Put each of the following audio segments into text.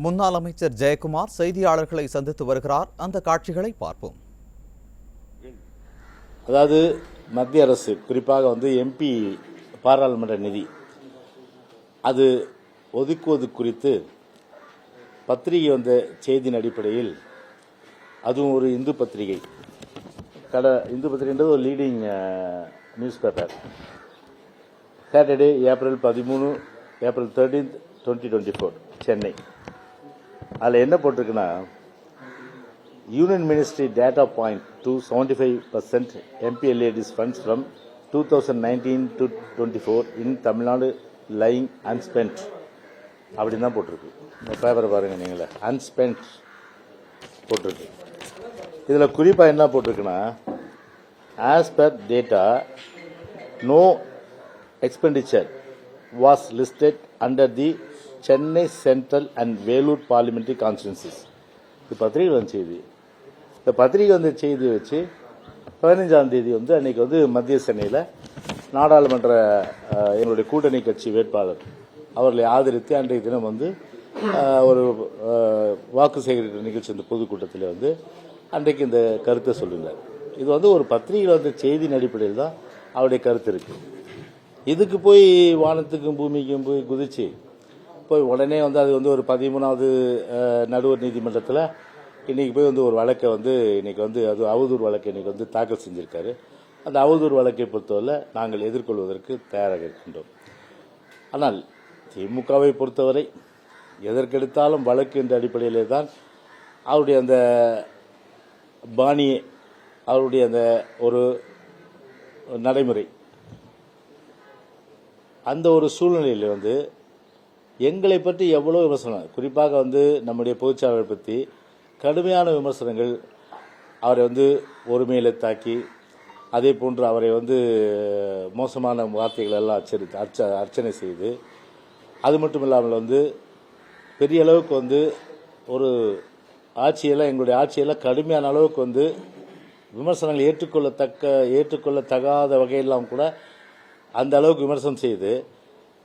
முன்னாள் அமைச்சர் ஜெயக்குமார் செய்தியாளர்களை சந்தித்து வருகிறார். அந்த காட்சிகளை பார்ப்போம். அதாவது மத்திய அரசு குறிப்பாக எம்பி பாராளுமன்ற நிதி அது ஒதுக்குவது குறித்து பத்திரிகை வந்த செய்தியின் அடிப்படையில், அதுவும் ஒரு இந்து பத்திரிகை, இந்து பத்திரிகைன்றது ஒரு leading newspaper, Saturday April 13 April 13 2024 Chennai. அதில் என்ன போட்டிருக்குன்னா, union ministry data point to 75% MPLAD's funds from 2019 to 24 in Tamil Nadu lying unspent. அப்படின்னு தான் போட்டிருக்கு. இந்த பேப்பரை பாருங்க நீங்களே, அன்ஸ்பென்ட் போட்டிருக்கு. இதில் குறிப்பாக என்ன போட்டிருக்குன்னா, as per data no expenditure was listed under the Chennai Central and Velur parliamentary constituencies. இது பத்திரிகை வந்து செய்தி. இந்த பத்திரிகை வந்து செய்தி வச்சு 15ஆம் தேதி அன்னைக்கு மத்திய சென்னையில் நாடாளுமன்ற எங்களுடைய கூட்டணி கட்சி வேட்பாளர் அவர்களை ஆதரித்து அன்றைய தினம் ஒரு வாக்கு சேகரிக்கிற நிகழ்ச்சி இந்த பொதுக்கூட்டத்தில் அன்றைக்கு இந்த கருத்தை சொல்லுங்கள். இது ஒரு பத்திரிகையில் செய்தியின் அடிப்படையில் தான் அவருடைய கருத்து இருக்கு. இதுக்கு போய் வானத்துக்கும் பூமிக்கும் போய் குதிச்சு போய் உடனே அது ஒரு 13வது நடுவர் நீதிமன்றத்தில் இன்னைக்கு போய் ஒரு வழக்கை இன்னைக்கு அது அவதூறு வழக்கை இன்னைக்கு தாக்கல் செஞ்சிருக்காரு. அந்த அவதூறு வழக்கை பொறுத்தவரை நாங்கள் எதிர்கொள்வதற்கு தயாராக இருக்கின்றோம். ஆனால் திமுகவை பொறுத்தவரை எதற்கெடுத்தாலும் வழக்கு என்ற அடிப்படையிலே தான் அவருடைய அந்த பாணியை, அவருடைய அந்த ஒரு நடைமுறை, அந்த ஒரு சூழ்நிலையில் எங்களை பற்றி எவ்வளவு விமர்சனம், குறிப்பாக நம்முடைய பொதுச்செயலாளரை பற்றி கடுமையான விமர்சனங்கள், அவரை ஒருமையில தாக்கி, அதே போன்று அவரை மோசமான வார்த்தைகள் எல்லாம் அர்ச்சனை செய்து, அது மட்டும் இல்லாமல் பெரிய அளவுக்கு ஒரு ஆட்சியெல்லாம், எங்களுடைய ஆட்சியெல்லாம் கடுமையான அளவுக்கு விமர்சனங்கள் ஏற்றுக்கொள்ளத்தகாத வகையெல்லாம் கூட அந்த அளவுக்கு விமர்சனம் செய்து,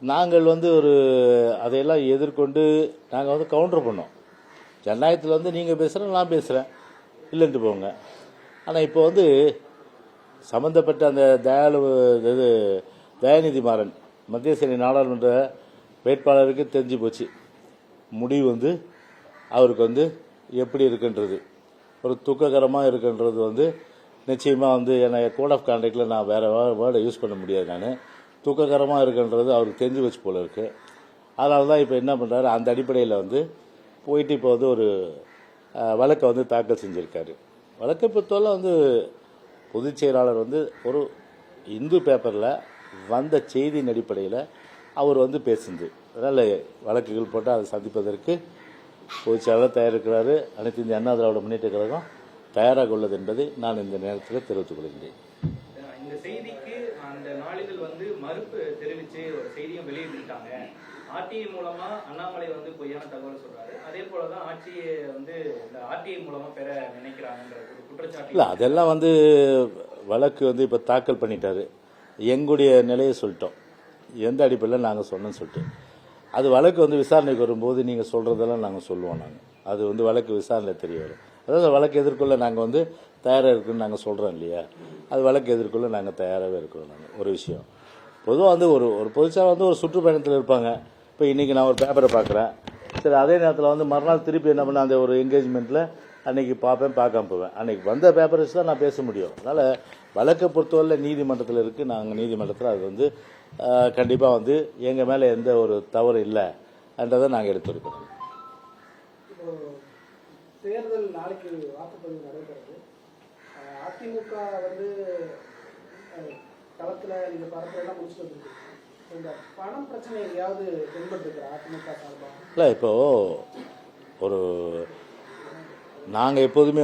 நாங்கள் ஒரு அதையெல்லாம் எதிர்கொண்டு நாங்கள் கவுண்டர் பண்ணோம். ஜனநாயகத்தில் நீங்கள் பேசுகிறேன், நான் பேசுகிறேன், இல்லைன்ட்டு போங்க. ஆனால் இப்போ சம்பந்தப்பட்ட அந்த தயாநிதி மாறன் மத்திய சென்னை நாடாளுமன்ற வேட்பாளருக்கு தெரிஞ்சு போச்சு முடிவு அவருக்கு எப்படி இருக்குன்றது, ஒரு துக்ககரமாக இருக்குன்றது நிச்சயமாக என்னை கோட் ஆஃப் கான்டாக்டில் நான் வேறு வேர்டை யூஸ் பண்ண முடியாது. நான் துக்ககரமாக இருக்குன்றது அவருக்கு தெரிஞ்சு வச்சு போல இருக்கு. அதனால தான் இப்போ என்ன பண்ணுறாரு, அந்த அடிப்படையில் போயிட்டு இப்போ ஒரு வழக்கை தாக்கல் செஞ்சுருக்காரு. வழக்கை பொறுத்தவரை பொதுச் செயலாளர் ஒரு இந்து பேப்பரில் வந்த செய்தியின் அடிப்படையில் அவர் பேசுது. அதனால் வழக்குகள் போட்டு அதை சந்திப்பதற்கு பொதுச் செயலாளர் தயாரிக்கிறாரு. அனைத்து இந்திய அண்ணா திராவிட முன்னேற்ற கழகம் தயாராக உள்ளது என்பதை நான் இந்த நேரத்தில் தெரிவித்துக் கொள்கின்றேன். இந்த செய்திக்கு அந்த நாளிதழ் மறுப்பு தெரிவித்து ஒரு செய்தியும் வெளியிட்டிருக்காங்க. ஆர்டிஐ மூலமா அண்ணாமலை பொய்யான தகவல் சொல்றாரு. அதே போலதான் ஆட்சியை இந்த ஆர்டிஐ மூலமா பெற நினைக்கிறாங்க குற்றச்சாட்டு. இல்ல, அதெல்லாம் வழக்கு இப்ப தாக்கல் பண்ணிட்டாரு. எங்களுடைய நிலையை சொல்லிட்டோம், எந்த அடிப்படையில் நாங்கள் சொன்னோன்னு சொல்லிட்டு. அது வழக்கு விசாரணைக்கு வரும்போது நீங்க சொல்றதெல்லாம் நாங்கள் சொல்லுவோம். நாங்கள் அது வழக்கு விசாரணை தெரிய வரும். அதாவது வழக்கு எதிர்கொள்ள நாங்கள் தயாராக இருக்குன்னு நாங்கள் சொல்றோம் இல்லையா, அது வழக்கு எதிர்கொள்ள நாங்கள் தயாராகவே இருக்கிறோம். நாங்கள் ஒரு விஷயம் பொதுவாக ஒரு பொதுச்சாளர் ஒரு சுற்றுப்பயணத்தில் இருப்பாங்க. இப்போ இன்னைக்கு நான் ஒரு பேப்பரை பார்க்குறேன், சரி, அதே நேரத்தில் மறுநாள் திருப்பி என்ன பண்ண அந்த ஒரு என்கேஜ்மெண்ட்டில் அன்னைக்கு பார்ப்பேன், பார்க்காம போவேன். அன்னைக்கு வந்த பேப்பர் வச்சு தான் நான் பேச முடியும். அதனால் வழக்கை பொறுத்தவரை நீதிமன்றத்தில் இருக்குது. நாங்கள் நீதிமன்றத்தில் அது கண்டிப்பாக எங்கள் மேலே எந்த ஒரு தவறு இல்லை என்றதை நாங்கள் எடுத்துருக்கோம். தேர்தல் நாளைக்கு வாக்குப்பதிவு நடைபெறுது. அதிமுக களத்தில் நீங்கள் பரப்புலாம் முடிச்சுட்டு வந்துருக்கு. இந்த பணம் பிரச்சனை எங்கேயாவது தென்பட்டுருக்குற அதிமுக சார்பாக? இல்லை, இப்போ ஒரு நாங்கள் எப்போதுமே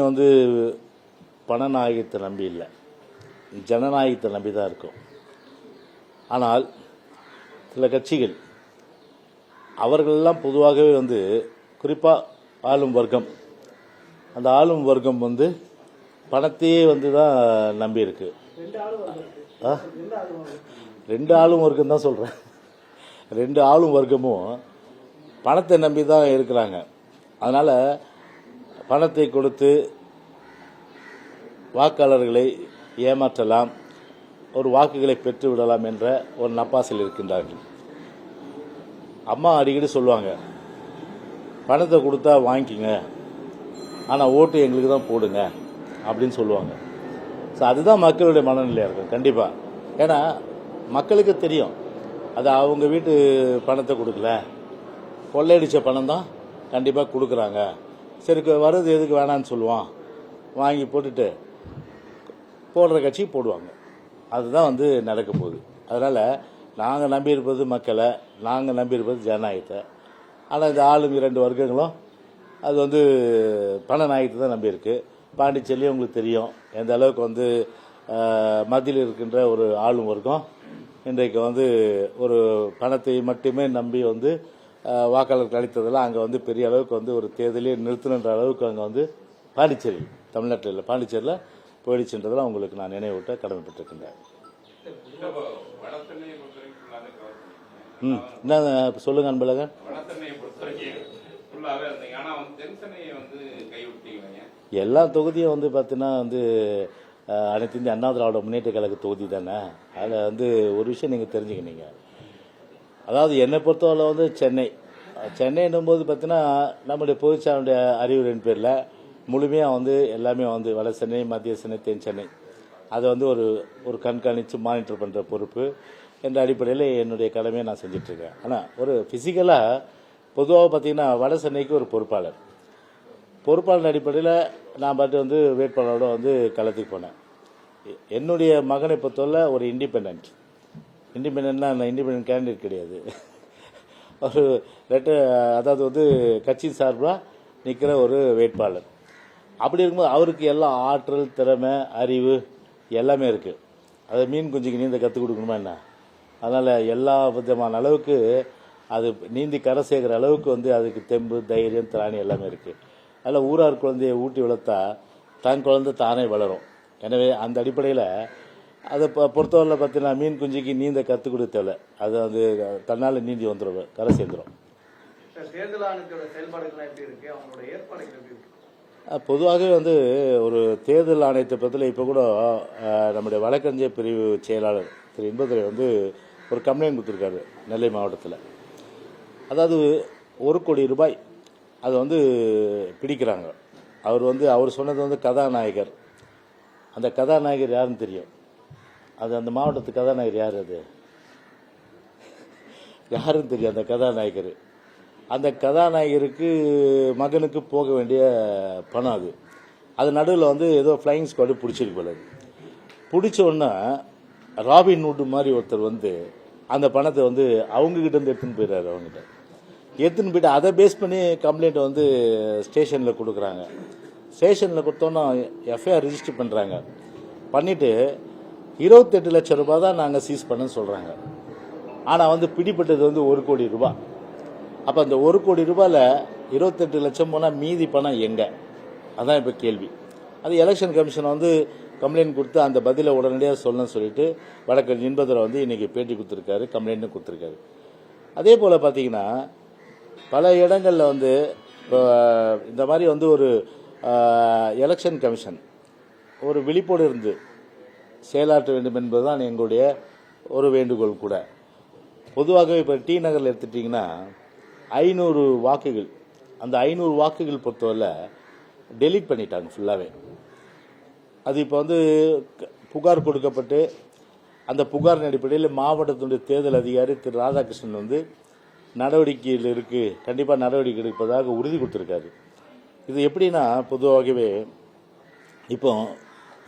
பணநாயகத்தை நம்பி இல்லை, ஜனநாயகத்தை நம்பி தான் இருக்கோம். ஆனால் சில கட்சிகள் அவர்களெல்லாம் பொதுவாகவே குறிப்பாக ஆளும் வர்க்கம், அந்த ஆளும் வர்க்கம் பணத்தையே தான் நம்பி இருக்கு. ரெண்டு ஆளும் வர்க்கம் தான் சொல்றேன். ரெண்டு ஆளும் வர்க்கமும் பணத்தை நம்பி தான் இருக்கிறாங்க. அதனால் பணத்தை கொடுத்து வாக்காளர்களை ஏமாற்றலாம், ஒரு வாக்குகளை பெற்று விடலாம் என்ற ஒரு நப்பாசில் இருக்கின்றார்கள். அம்மா அடிக்கடி சொல்லுவாங்க, பணத்தை கொடுத்தா வாங்கிக்கிங்க, ஆனால் ஓட்டு எங்களுக்கு தான் போடுங்க அப்படின்னு சொல்லுவாங்க. ஸோ அதுதான் மக்களுடைய மனநிலையாக இருக்கும் கண்டிப்பாக. ஏன்னா மக்களுக்கு தெரியும், அது அவங்க வீட்டு பணத்தை கொடுக்கல, கொள்ளையடித்த பணம் தான் கண்டிப்பாக கொடுக்குறாங்க. சரி வருது எதுக்கு வேணான்னு சொல்லுவான், வாங்கி போட்டுட்டு போடுற கட்சி போடுவாங்க. அதுதான் வந்து நடக்க போகுது. அதனால் நாங்கள் நம்பியிருப்பது மக்களை, நாங்கள் நம்பியிருப்பது ஜனநாயகத்தை. ஆனால் இந்த ஆளும் 2 வர்க்கங்களும் அது வந்து பண நாயகத்தை தான் நம்பியிருக்கு. பாண்டிச்சேரியும் உங்களுக்கு தெரியும் எந்த அளவுக்கு வந்து மத்தியில் இருக்கின்ற ஒரு ஆளும் வர்க்கம் இன்றைக்கு வந்து ஒரு பணத்தை மட்டுமே நம்பி வந்து வாக்காளர்கள் அளித்ததெல்லாம் அங்கே வந்து பெரிய அளவுக்கு வந்து ஒரு தேர்தலே நிறுத்தணுன்ற அளவுக்கு அங்கே வந்து பாண்டிச்சேரி, தமிழ்நாட்டில் இல்லை பாண்டிச்சேரியில் போயிடுச்சுன்றதெல்லாம் உங்களுக்கு நான் நினைவூட்ட கடமைப்பட்டிருக்கின்றேன். என்ன சொல்லுங்க அன்பழகன். எல்லா தொகுதியும் வந்து பார்த்தீங்கன்னா வந்து அனைத்து இந்திய அண்ணா திராவிட முன்னேற்ற கழக தொகுதி தானே. அதில் வந்து ஒரு விஷயம் நீங்கள் தெரிஞ்சுக்கினீங்க, அதாவது என்னை பொறுத்தவரை வந்து சென்னைன்னும் போது பார்த்தீங்கன்னா நம்முடைய பொதுச்சாருடைய அறிவுரையின் பேரில் முழுமையாக வந்து எல்லாமே வந்து வட சென்னை, மத்திய சென்னை, தென் சென்னை அதை வந்து ஒரு கண்காணித்து மானிட்டர் பண்ணுற பொறுப்பு என்ற அடிப்படையில் என்னுடைய கடமையை நான் செஞ்சிட்ருக்கேன். ஆனால் ஒரு ஃபிசிக்கலாக பொதுவாக பார்த்தீங்கன்னா வட சென்னைக்கு ஒரு பொறுப்பாளர் அடிப்படையில் நான் பாட்டு வந்து வேட்பாளரோட வந்து களத்துக்கு போனேன். என்னுடைய மகனை பொறுத்தவரை ஒரு இண்டிபெண்டன்ட்னா நான் இண்டிபெண்டன்ட் கேண்டிடேட் கிடையாது, ஒரு அதாவது வந்து கட்சி சார்பாக நிற்கிற ஒரு வேட்பாளர். அப்படி இருக்கும்போது அவருக்கு எல்லாம் ஆற்றல், திறமை, அறிவு எல்லாமே இருக்குது. அதை மீன் குஞ்சுக்கு நீந்த கற்றுக் கொடுக்கணுமா என்ன? அதனால் எல்லா விதமான அளவுக்கு அது நீந்தி கரை சேர்க்கிற அளவுக்கு வந்து அதுக்கு தெம்பு, தைரியம், திராணி எல்லாமே இருக்குது. அதில் ஊரார் குழந்தையை ஊட்டி வளர்த்தா தன் குழந்தை தானே வளரும். எனவே அந்த அடிப்படையில் அதை பொறுத்தவரையில் பார்த்தீங்கன்னா மீன் குஞ்சுக்கு நீந்த கற்றுக் கொடுக்க தேவை, அது வந்து தன்னால் நீந்தி வந்துடும், கரை சேர்ந்துடும். தேர்தல் ஆணையத்தோட செயல்பாடுகள் எப்படி இருக்கு, அவங்களோட ஏற்பாடுகள் எப்படி இருக்கு? பொதுவாகவே வந்து ஒரு தேர்தல் ஆணையத்தை பற்றில இப்போ கூட நம்முடைய வழக்கறிஞர் பிரிவு செயலாளர் திரு இன்பதுரை வந்து ஒரு கம்ப்ளைண்ட் கொடுத்துருக்காரு நெல்லை மாவட்டத்தில். அதாவது 1 கோடி ரூபாய் அதை வந்து பிடிக்கிறாங்க. அவர் சொன்னது வந்து கதாநாயகர். அந்த கதாநாயகர் யாருன்னு தெரியும், அது அந்த மாவட்டத்து கதாநாயகர் யார், அது யாருன்னு தெரியும். அந்த கதாநாயகருக்கு மகனுக்கு போக வேண்டிய பணம் அது நடுவில் வந்து ஏதோ ஃப்ளையிங் ஸ்குவாடு பிடிச்சிருக்கு போல. பிடிச்ச உடனே ராபின்ஹுட் மாதிரி ஒருத்தர் வந்து அந்த பணத்தை வந்து அவங்ககிட்ட இருந்து எடுத்துன்னு போயிடுறாரு. அவங்ககிட்ட எடுத்துன்னு போயிட்டு அதை பேஸ் பண்ணி கம்ப்ளைண்ட் வந்து ஸ்டேஷனில் கொடுக்குறாங்க. ஸ்டேஷனில் கொடுத்தோன்னா எஃப்ஐஆர் ரிஜிஸ்டர் பண்ணுறாங்க. பண்ணிவிட்டு 28 லட்சம் ரூபாய் தான் நாங்கள் சீஸ் பண்ணன்னு சொல்கிறாங்க. ஆனால் வந்து பிடிப்பட்டது வந்து 1 கோடி ரூபாய். அப்போ அந்த 1 கோடி ரூபாயில் 28 லட்சம் போனால் மீதி பணம் எங்கே, அதான் இப்போ கேள்வி. அது எலெக்ஷன் கமிஷன் வந்து கம்ப்ளைண்ட் கொடுத்து அந்த பதிலை உடனடியாக சொல்லணும்னு சொல்லிட்டு வழக்கறிஞர் இன்பதுரை வந்து இன்றைக்கி பேட்டி கொடுத்துருக்காரு, கம்ப்ளைண்ட்டும் கொடுத்துருக்காரு. அதே போல் பார்த்தீங்கன்னா பல இடங்களில் வந்து இந்த மாதிரி வந்து ஒரு எலெக்ஷன் கமிஷன் ஒரு விழிப்போடு இருந்து செயலாற்ற வேண்டும் என்பதுதான் எங்களுடைய ஒரு வேண்டுகோள் கூட. பொதுவாகவே இப்போ டி நகரில் எடுத்துட்டிங்கன்னா 500 வாக்குகள், அந்த 500 வாக்குகள் பொறுத்தவரை டெலீட் பண்ணிட்டாங்க ஃபுல்லாகவே. அது இப்போ வந்து புகார் கொடுக்கப்பட்டு அந்த புகாரின் அடிப்படையில் மாவட்டத்தினுடைய தேர்தல் அதிகாரி திரு ராதாகிருஷ்ணன் வந்து நடவடிக்கையில் இருக்குது, கண்டிப்பாக நடவடிக்கை எடுப்பதாக உறுதி கொடுத்துருக்காரு. இது எப்படின்னா பொதுவாகவே இப்போ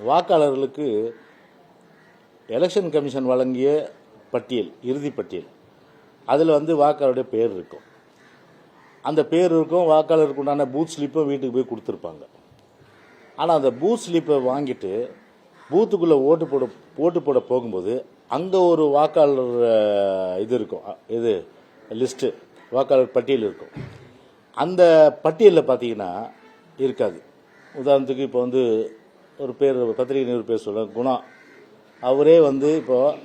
வாக்காளர்களுக்கு எலெக்ஷன் கமிஷன் வழங்கிய பட்டியல், இறுதி பட்டியல், அதில் வந்து வாக்காளருடைய பேர் இருக்கும். அந்த பேர் இருக்கும், வாக்காளருக்கு உண்டான பூத் ஸ்லிப்பும் வீட்டுக்கு போய் கொடுத்துருப்பாங்க. ஆனால் அந்த பூத் ஸ்லிப்பை வாங்கிட்டு பூத்துக்குள்ளே ஓட்டு போட போகும்போது அங்கே ஒரு வாக்காளர் இது இருக்கும், இது லிஸ்ட்டு, வாக்காளர் பட்டியல் இருக்கும். அந்த பட்டியலில் பார்த்தீங்கன்னா இருக்காது. உதாரணத்துக்கு இப்போ வந்து ஒரு பேர், பத்திரிகை ஒரு பேர் சொல்கிறேன், குணா, அவரே வந்து இப்போது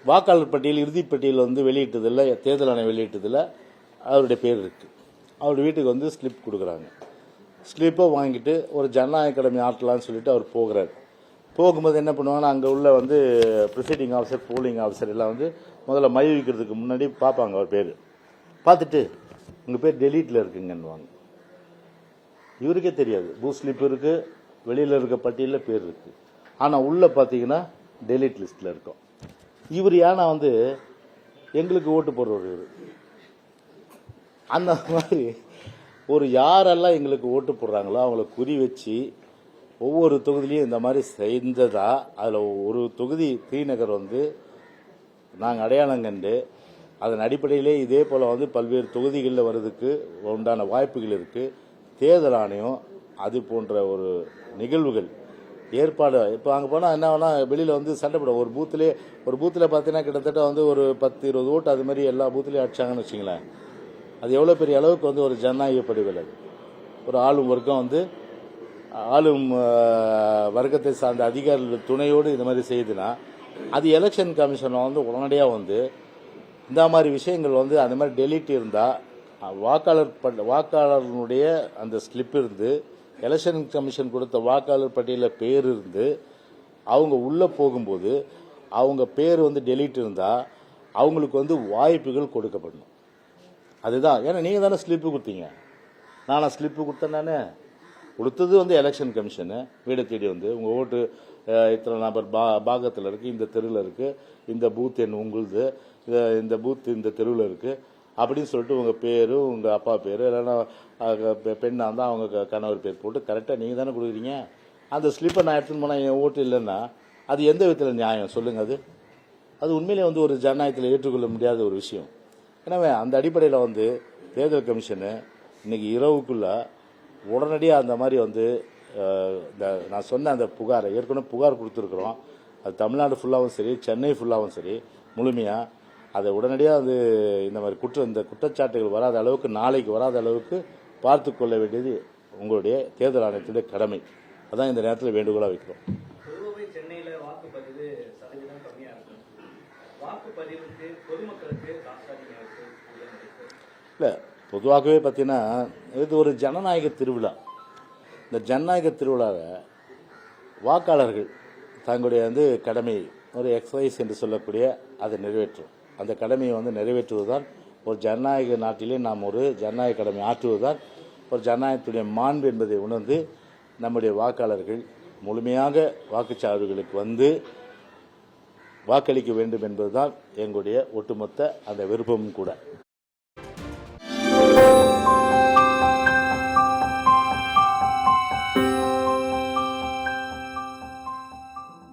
வாக்காளர் பட்டியல் இறுதிப்பட்டியல் வந்து வெளியிட்டதில்லை, தேர்தல் ஆணையம் வெளியிட்டதில் அவருடைய பேர் இருக்குது. அவர் வீட்டுக்கு வந்து ஸ்லிப் கொடுக்குறாங்க. ஸ்லிப்பை வாங்கிட்டு ஒரு ஜனநாயக கடமை ஆட்டலான்னு சொல்லிட்டு அவர் போகிறார். போகும்போது என்ன பண்ணுவாங்கன்னா, அங்கே உள்ள வந்து ப்ரிசைடிங் ஆஃபீஸர், போலிங் ஆஃபீஸர் எல்லாம் வந்து முதல்ல மை வைக்கிறதுக்கு முன்னாடி பார்ப்பாங்க அவர் பேர். பார்த்துட்டு உங்கள் பேர் டெலீட்டில் இருக்குங்கன்னுவாங்க. இவருக்கே தெரியாது பூத் ஸ்லிப் இருக்குது, வெளியில் இருக்க பட்டியலில் பேர் இருக்குது, ஆனால் உள்ளே பார்த்தீங்கன்னா டெலீட் லிஸ்ட்டில் இருக்கும். இவர் ஏன்னா வந்து எங்களுக்கு ஓட்டு போடுறவர் இவர். அந்த மாதிரி ஒரு யாரெல்லாம் எங்களுக்கு ஓட்டு போடுறாங்களோ அவங்கள குறி வச்சு ஒவ்வொரு தொகுதியிலையும் இந்த மாதிரி செய்ததா. அதில் ஒரு தொகுதி ஸ்ரீநகர் வந்து நாங்கள் அடையாளம் கண்டு அதன் அடிப்படையிலே இதே போல் வந்து பல்வேறு தொகுதிகளில் வர்றதுக்கு உண்டான வாய்ப்புகள் இருக்குது. தேர்தல் ஆணையம் அது போன்ற ஒரு நிகழ்வுகள் ஏற்பாடு. இப்போ அங்கே போனால் என்ன வேணா வெளியில் வந்து சண்டை போடும். ஒரு பூத்தில் பார்த்தீங்கன்னா கிட்டத்தட்ட வந்து ஒரு 10-20 ஓட்டு அது மாதிரி எல்லா பூத்துலேயும் அடிச்சாங்கன்னு வச்சுங்களேன். அது எவ்வளோ பெரிய அளவுக்கு வந்து ஒரு ஜனநாயக படுகொலை. ஒரு ஆளும் வர்க்கம் வந்து ஆளும் வர்க்கத்தை சார்ந்த அதிகாரிகள் துணையோடு இந்த மாதிரி செய்யுதுன்னா அது எலெக்ஷன் கமிஷன் வந்து உடனடியாக வந்து இந்த மாதிரி விஷயங்கள் வந்து அந்த மாதிரி டெலீட் இருந்தால் வாக்காளர்களுடைய அந்த ஸ்லிப் இருந்து எலெக்ஷன் கமிஷன் கொடுத்த வாக்காளர் பட்டியலில் பேர் இருந்து அவங்க உள்ளே போகும்போது அவங்க பேர் வந்து டெலீட் இருந்தால் அவங்களுக்கு வந்து வாய்ப்புகள் கொடுக்கப்படணும். அதுதான். ஏன்னா நீங்கள் தானே ஸ்லிப்பு கொடுத்தீங்க. நானா ஸ்லிப்பு கொடுத்தேன்? நானே கொடுத்தது வந்து எலெக்ஷன் கமிஷனு வீடை தேடி வந்து உங்கள் ஓட்டு இத்தனை நபர் பாகத்தில் இருக்குது, இந்த தெருவில் இருக்குது, இந்த பூத் எண் உங்களுது, இந்த பூத் இந்த தெருவில் இருக்குது அப்படின்னு சொல்லிட்டு உங்கள் பேர், உங்கள் அப்பா பேர், இல்லைன்னா பெண்ணாக இருந்தால் அவங்க கணவர் பேர் போட்டு கரெக்டாக நீங்கள் தானே கொடுக்குறீங்க. அந்த ஸ்லிப்பை நான் எடுத்துன்னு போனால் என் ஓட்டு இல்லைன்னா அது எந்த விதத்தில் நியாயம் சொல்லுங்கள்? அது உண்மையிலே வந்து ஒரு ஜனநாயகத்தில் ஏற்றுக்கொள்ள முடியாத ஒரு விஷயம். எனவே அந்த அடிப்படையில் வந்து தேர்தல் கமிஷனு இன்னைக்கு இரவுக்குள்ள உடனடியாக அந்த மாதிரி வந்து இந்த நான் சொன்ன அந்த புகாரை ஏற்கனவே புகார் கொடுத்துருக்குறோம். அது தமிழ்நாடு ஃபுல்லாகவும் சரி, சென்னை ஃபுல்லாகவும் சரி, முழுமையாக அதை உடனடியாக வந்து இந்த மாதிரி இந்த குற்றச்சாட்டுகள் வராத அளவுக்கு, நாளைக்கு வராத அளவுக்கு பார்த்து கொள்ள வேண்டியது உங்களுடைய தேர்தல் ஆணையத்துடைய கடமை. அதான் இந்த நேரத்தில் வேண்டுகோளாக வைக்கிறோம். பொதுவாகவே சென்னையில் வாக்குப்பதிவு சதவீதம் கம்மியாக இருக்கும். வாக்குப்பதிவுக்கு பொதுமக்களுக்கு இல்லை, பொதுவாகவே பார்த்தீங்கன்னா இது ஒரு ஜனநாயக திருவிழா. இந்த ஜனநாயக திருவிழாவை வாக்காளர்கள் தங்களுடைய வந்து கடமை ஒரு எக்ஸசைஸ் என்று சொல்லக்கூடிய அதை நிறைவேற்றும். அந்த கடமையை வந்து நிறைவேற்றுவதுதான் ஒரு ஜனநாயக நாட்டிலே நாம் ஒரு ஜனநாயக கடமை ஆற்றுவதுதான் ஒரு ஜனநாயகத்துடைய மாண்பு என்பதை உணர்ந்து நம்முடைய வாக்காளர்கள் முழுமையாக வாக்குச்சாவடிகளுக்கு வந்து வாக்களிக்க வேண்டும் என்பதுதான் எங்களுடைய ஒட்டுமொத்த அந்த விருப்பமும் கூட.